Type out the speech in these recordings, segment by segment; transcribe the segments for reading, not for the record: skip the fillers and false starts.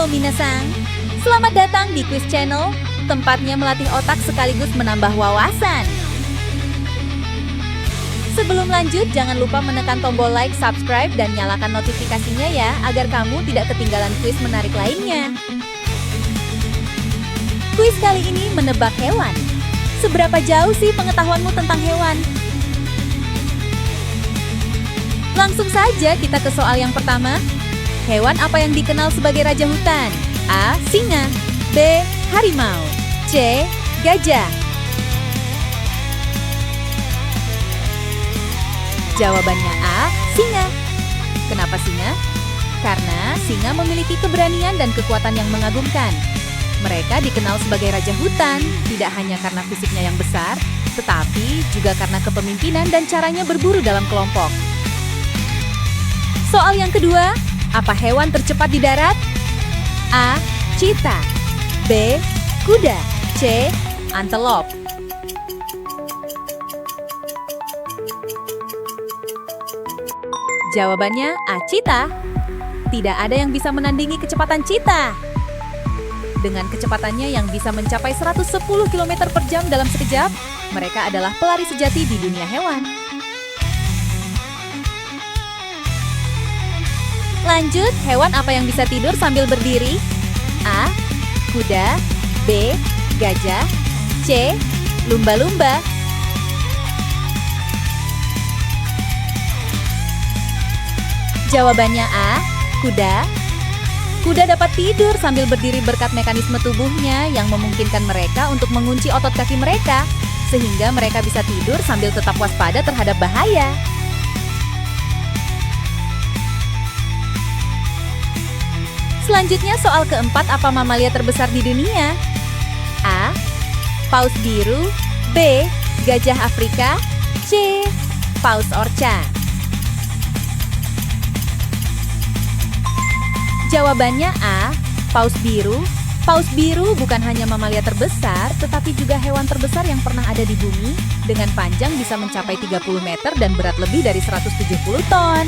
Halo minasang, selamat datang di Quiz Channel, tempatnya melatih otak sekaligus menambah wawasan. Sebelum lanjut, jangan lupa menekan tombol like, subscribe, dan nyalakan notifikasinya ya, agar kamu tidak ketinggalan kuis menarik lainnya. Kuis kali ini menebak hewan. Seberapa jauh sih pengetahuanmu tentang hewan? Langsung saja kita ke soal yang pertama. Hewan apa yang dikenal sebagai raja hutan? A. Singa. B. Harimau. C. Gajah. Jawabannya A. Singa. Kenapa singa? Karena singa memiliki keberanian dan kekuatan yang mengagumkan. Mereka dikenal sebagai raja hutan, tidak hanya karena fisiknya yang besar, tetapi juga karena kepemimpinan dan caranya berburu dalam kelompok. Soal yang kedua, apa hewan tercepat di darat? A. Cheetah. B. Kuda. C. Antelope. Jawabannya A. Cheetah. Tidak ada yang bisa menandingi kecepatan cheetah. Dengan kecepatannya yang bisa mencapai 110 km per jam dalam sekejap, mereka adalah pelari sejati di dunia hewan. Lanjut, hewan apa yang bisa tidur sambil berdiri? A. Kuda. B. Gajah. C. Lumba-lumba. Jawabannya A. Kuda. Kuda dapat tidur sambil berdiri berkat mekanisme tubuhnya yang memungkinkan mereka untuk mengunci otot kaki mereka, sehingga mereka bisa tidur sambil tetap waspada terhadap bahaya. Selanjutnya soal keempat, apa mamalia terbesar di dunia? A. Paus biru. B. Gajah Afrika. C. Paus orca. Jawabannya A. Paus biru. Paus biru bukan hanya mamalia terbesar, tetapi juga hewan terbesar yang pernah ada di bumi, dengan panjang bisa mencapai 30 meter dan berat lebih dari 170 ton.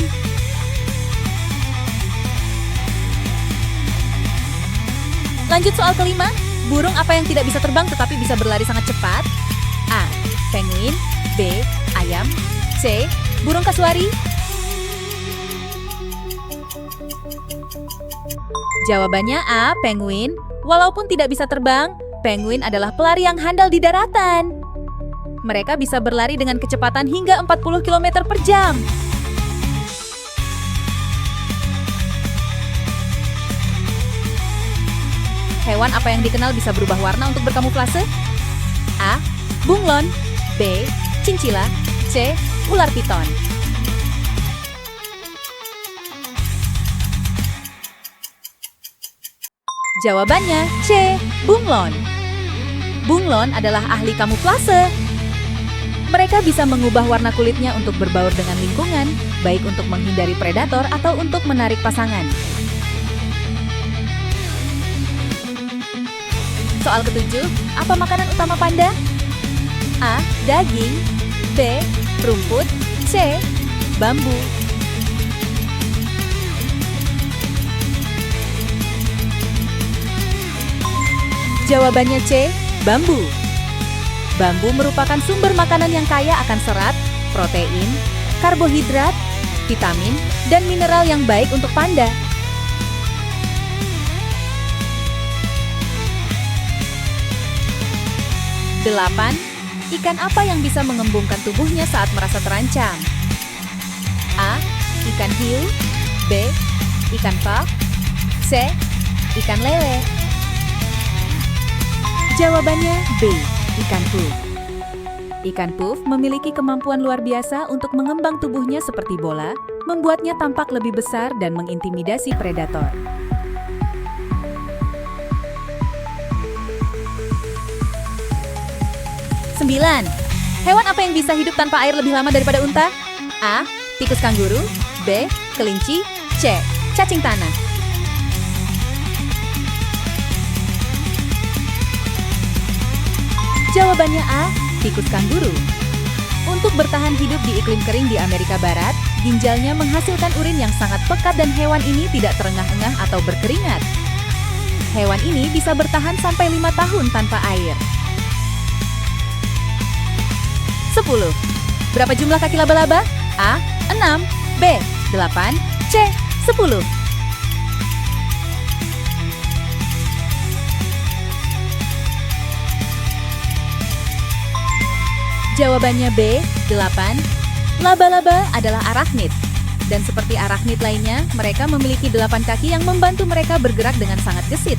Lanjut soal kelima, burung apa yang tidak bisa terbang tetapi bisa berlari sangat cepat? A. Penguin. B. Ayam. C. Burung kasuari. Jawabannya A. Penguin. Walaupun tidak bisa terbang, penguin adalah pelari yang handal di daratan. Mereka bisa berlari dengan kecepatan hingga 40 km per jam. Hewan apa yang dikenal bisa berubah warna untuk berkamuflase? A. Bunglon. B. Cincila. C. Ular piton. Jawabannya C. Bunglon. Bunglon adalah ahli kamuflase. Mereka bisa mengubah warna kulitnya untuk berbaur dengan lingkungan, baik untuk menghindari predator atau untuk menarik pasangan. Soal ketujuh, apa makanan utama panda? A. Daging. B. Rumput. C. Bambu. Jawabannya C. Bambu. Bambu merupakan sumber makanan yang kaya akan serat, protein, karbohidrat, vitamin, dan mineral yang baik untuk panda. 8. Ikan apa yang bisa mengembungkan tubuhnya saat merasa terancam? A. Ikan hiu. B. Ikan paus. C. Ikan lele. Jawabannya B. Ikan puff. Ikan puff memiliki kemampuan luar biasa untuk mengembang tubuhnya seperti bola, membuatnya tampak lebih besar dan mengintimidasi predator. 9. Hewan apa yang bisa hidup tanpa air lebih lama daripada unta? A. Tikus kanguru. B. Kelinci. C. Cacing tanah. Jawabannya A. Tikus kanguru. Untuk bertahan hidup di iklim kering di Amerika Barat, ginjalnya menghasilkan urin yang sangat pekat dan hewan ini tidak terengah-engah atau berkeringat. Hewan ini bisa bertahan sampai 5 tahun tanpa air. 10. Berapa jumlah kaki laba-laba? A. 6, B. 8, C. 10. Jawabannya B. 8. Laba-laba adalah arachnid. Dan seperti arachnid lainnya, mereka memiliki 8 kaki yang membantu mereka bergerak dengan sangat gesit.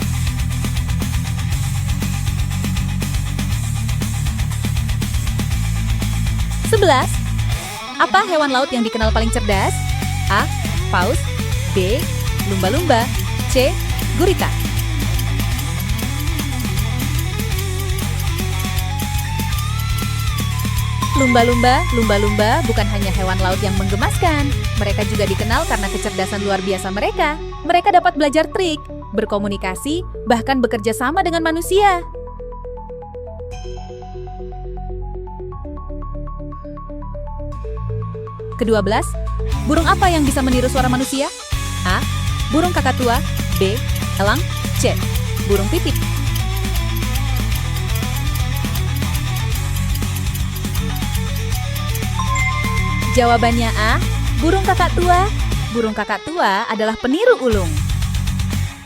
11. Apa hewan laut yang dikenal paling cerdas? A. Paus, B. Lumba-lumba, C. Gurita. Lumba-lumba bukan hanya hewan laut yang menggemaskan. Mereka juga dikenal karena kecerdasan luar biasa mereka. Mereka dapat belajar trik, berkomunikasi, bahkan bekerja sama dengan manusia. Ke-12, burung apa yang bisa meniru suara manusia? A. Burung kakatua, B. Elang, C. Burung pipit. Jawabannya A. Burung kakatua. Burung kakatua adalah peniru ulung.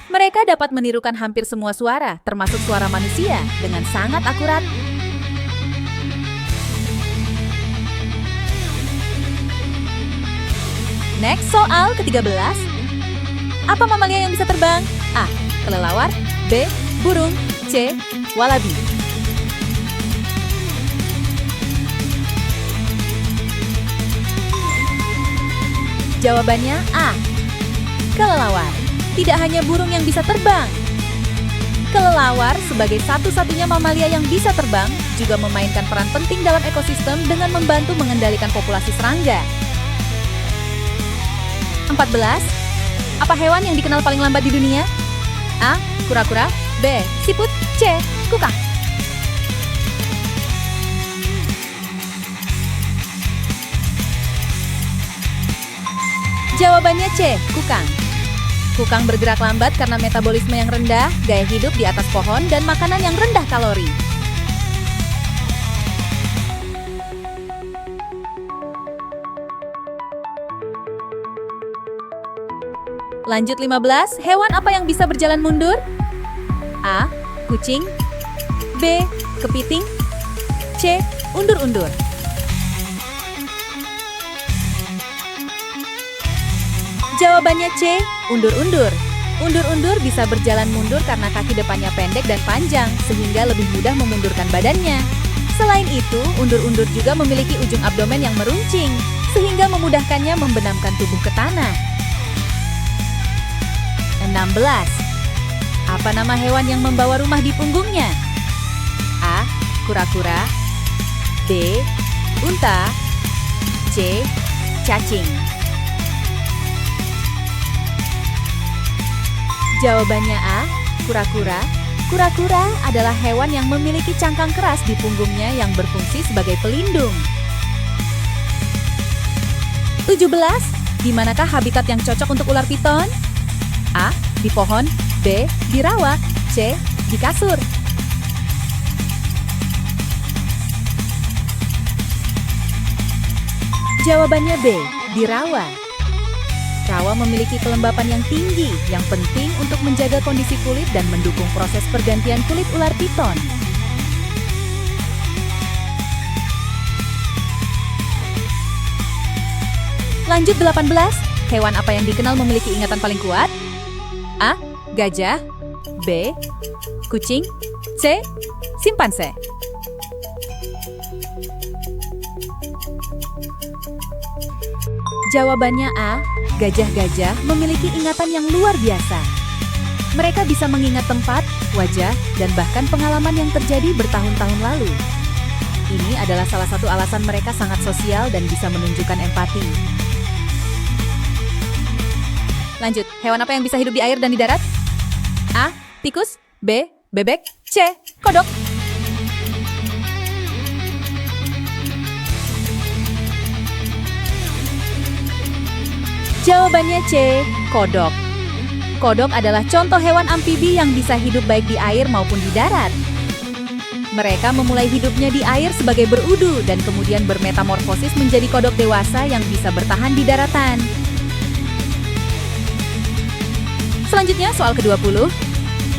Mereka dapat menirukan hampir semua suara, termasuk suara manusia, dengan sangat akurat. Next, soal ke-13. Apa mamalia yang bisa terbang? A. Kelelawar, B. Burung, C. Walabi. Jawabannya A. Kelelawar. Tidak hanya burung yang bisa terbang. Kelelawar sebagai satu-satunya mamalia yang bisa terbang juga memainkan peran penting dalam ekosistem dengan membantu mengendalikan populasi serangga. 14. Apa hewan yang dikenal paling lambat di dunia? A. Kura-kura, B. Siput, C. Kukang. Jawabannya C. Kukang. Kukang bergerak lambat karena metabolisme yang rendah, gaya hidup di atas pohon, dan makanan yang rendah kalori. Lanjut 15, hewan apa yang bisa berjalan mundur? A. Kucing, B. Kepiting, C. Undur-undur. Jawabannya C. Undur-undur. Undur-undur bisa berjalan mundur karena kaki depannya pendek dan panjang, sehingga lebih mudah memundurkan badannya. Selain itu, undur-undur juga memiliki ujung abdomen yang meruncing, sehingga memudahkannya membenamkan tubuh ke tanah. 16. Apa nama hewan yang membawa rumah di punggungnya? A. Kura-kura, B. Unta, C. Cacing. Jawabannya A. Kura-kura. Kura-kura adalah hewan yang memiliki cangkang keras di punggungnya yang berfungsi sebagai pelindung. 17. Di manakah habitat yang cocok untuk ular piton? A. Di pohon, B. Di rawa, C. Di kasur. Jawabannya B. Di rawa. Rawa memiliki kelembapan yang tinggi, yang penting untuk menjaga kondisi kulit dan mendukung proses pergantian kulit ular piton. Lanjut 18, hewan apa yang dikenal memiliki ingatan paling kuat? A. Gajah, B. Kucing, C. Simpanse. Jawabannya A. Gajah-gajah memiliki ingatan yang luar biasa. Mereka bisa mengingat tempat, wajah, dan bahkan pengalaman yang terjadi bertahun-tahun lalu. Ini adalah salah satu alasan mereka sangat sosial dan bisa menunjukkan empati. Lanjut, hewan apa yang bisa hidup di air dan di darat? A. Tikus, B. Bebek, C. Kodok. Jawabannya C. Kodok. Kodok adalah contoh hewan amfibi yang bisa hidup baik di air maupun di darat. Mereka memulai hidupnya di air sebagai berudu dan kemudian bermetamorfosis menjadi kodok dewasa yang bisa bertahan di daratan. Selanjutnya soal ke-20.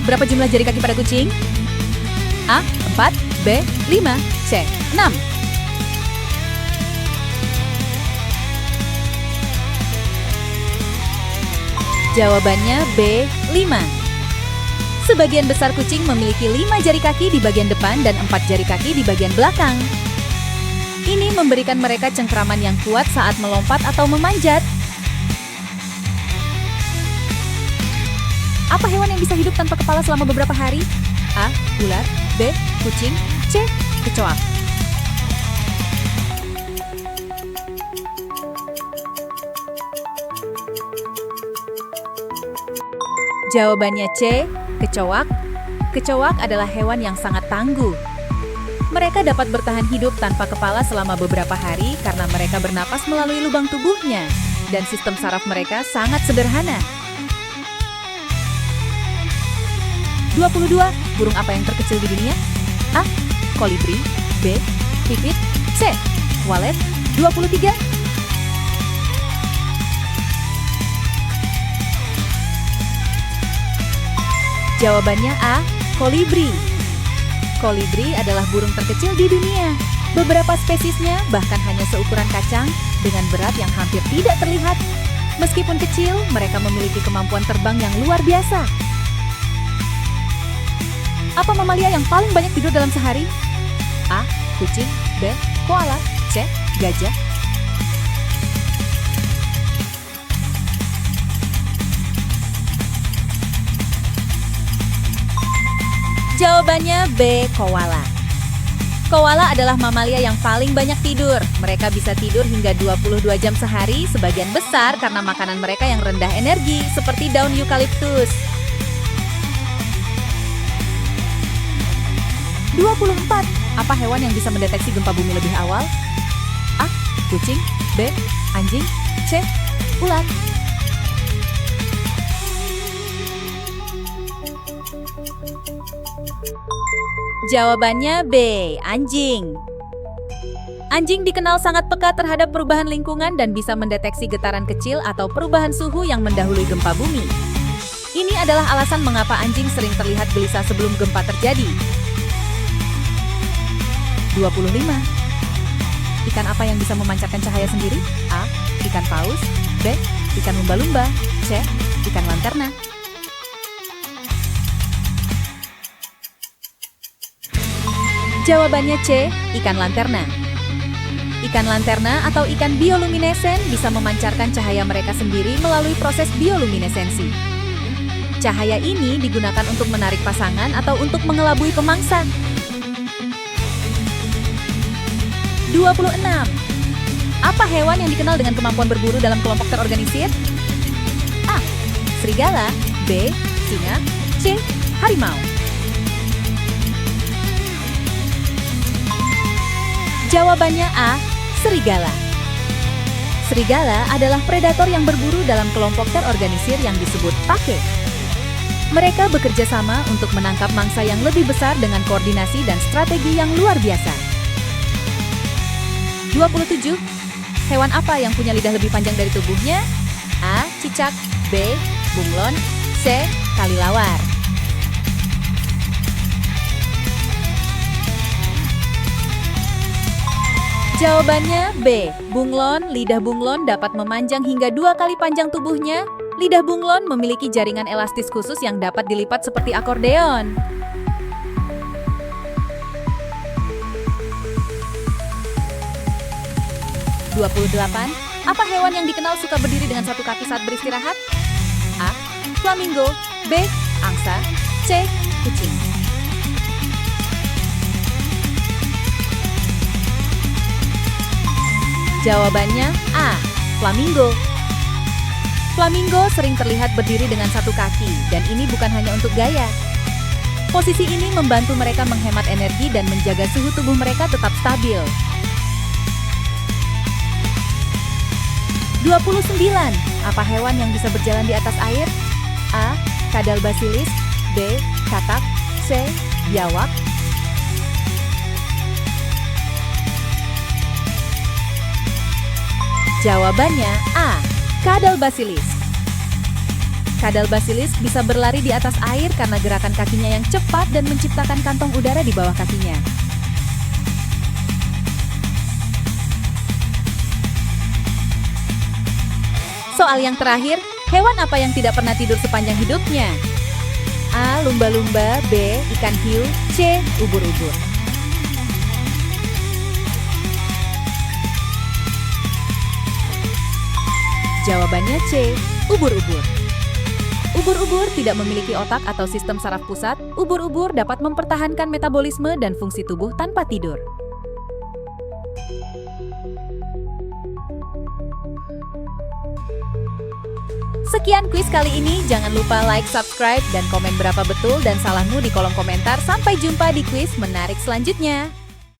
Berapa jumlah jari kaki pada kucing? A. 4, B. 5, C. 6. Jawabannya B. 5. Sebagian besar kucing memiliki 5 jari kaki di bagian depan dan 4 jari kaki di bagian belakang. Ini memberikan mereka cengkraman yang kuat saat melompat atau memanjat. Apa hewan yang bisa hidup tanpa kepala selama beberapa hari? A. Ular, B. Kucing, C. Kecoa. Jawabannya C. Kecoak. Kecoak adalah hewan yang sangat tangguh. Mereka dapat bertahan hidup tanpa kepala selama beberapa hari karena mereka bernapas melalui lubang tubuhnya dan sistem saraf mereka sangat sederhana. 22. Burung apa yang terkecil di dunia? A. Kolibri, B. Pipit, C. Walet. 23. Jawabannya A. Kolibri. Kolibri adalah burung terkecil di dunia. Beberapa spesiesnya bahkan hanya seukuran kacang dengan berat yang hampir tidak terlihat. Meskipun kecil, mereka memiliki kemampuan terbang yang luar biasa. Apa mamalia yang paling banyak tidur dalam sehari? A. Kucing, B. Koala, C. Gajah. Jawabannya B. Koala. Koala adalah mamalia yang paling banyak tidur. Mereka bisa tidur hingga 22 jam sehari, sebagian besar karena makanan mereka yang rendah energi, seperti daun eukaliptus. 24. Apa hewan yang bisa mendeteksi gempa bumi lebih awal? A. Kucing, B. Anjing, C. Ular. Jawabannya B. Anjing. Anjing dikenal sangat peka terhadap perubahan lingkungan dan bisa mendeteksi getaran kecil atau perubahan suhu yang mendahului gempa bumi. Ini adalah alasan mengapa anjing sering terlihat gelisah sebelum gempa terjadi. 25. Ikan apa yang bisa memancarkan cahaya sendiri? A. Ikan paus, B. Ikan lumba-lumba, C. Ikan lanterna. Jawabannya C. Ikan lanterna. Ikan lanterna atau ikan bioluminesen bisa memancarkan cahaya mereka sendiri melalui proses bioluminesensi. Cahaya ini digunakan untuk menarik pasangan atau untuk mengelabui pemangsa. 26. Apa hewan yang dikenal dengan kemampuan berburu dalam kelompok terorganisir? A. Serigala, B. Singa, C. Harimau. Jawabannya A. Serigala. Serigala adalah predator yang berburu dalam kelompok terorganisir yang disebut pake. Mereka bekerja sama untuk menangkap mangsa yang lebih besar dengan koordinasi dan strategi yang luar biasa. 27. Hewan apa yang punya lidah lebih panjang dari tubuhnya? A. Cicak, B. Bunglon, C. Kalilawar. Jawabannya B. Bunglon. Lidah bunglon dapat memanjang hingga 2 kali panjang tubuhnya. Lidah bunglon memiliki jaringan elastis khusus yang dapat dilipat seperti akordeon. 28. Apa hewan yang dikenal suka berdiri dengan satu kaki saat beristirahat? A. Flamingo, B. Angsa, C. Kucing. Jawabannya A. Flamingo. Flamingo sering terlihat berdiri dengan satu kaki, dan ini bukan hanya untuk gaya. Posisi ini membantu mereka menghemat energi dan menjaga suhu tubuh mereka tetap stabil. 29. Apa hewan yang bisa berjalan di atas air? A. Kadal basilis, B. Katak, C. Biawak. Jawabannya A. Kadal basilis. Kadal basilis bisa berlari di atas air karena gerakan kakinya yang cepat dan menciptakan kantong udara di bawah kakinya. Soal yang terakhir, hewan apa yang tidak pernah tidur sepanjang hidupnya? A. Lumba-lumba, B. Ikan hiu, C. Ubur-ubur. Jawabannya C. Ubur-ubur. Ubur-ubur tidak memiliki otak atau sistem saraf pusat. Ubur-ubur dapat mempertahankan metabolisme dan fungsi tubuh tanpa tidur. Sekian kuis kali ini, jangan lupa like, subscribe, dan komen berapa betul dan salahmu di kolom komentar. Sampai jumpa di kuis menarik selanjutnya.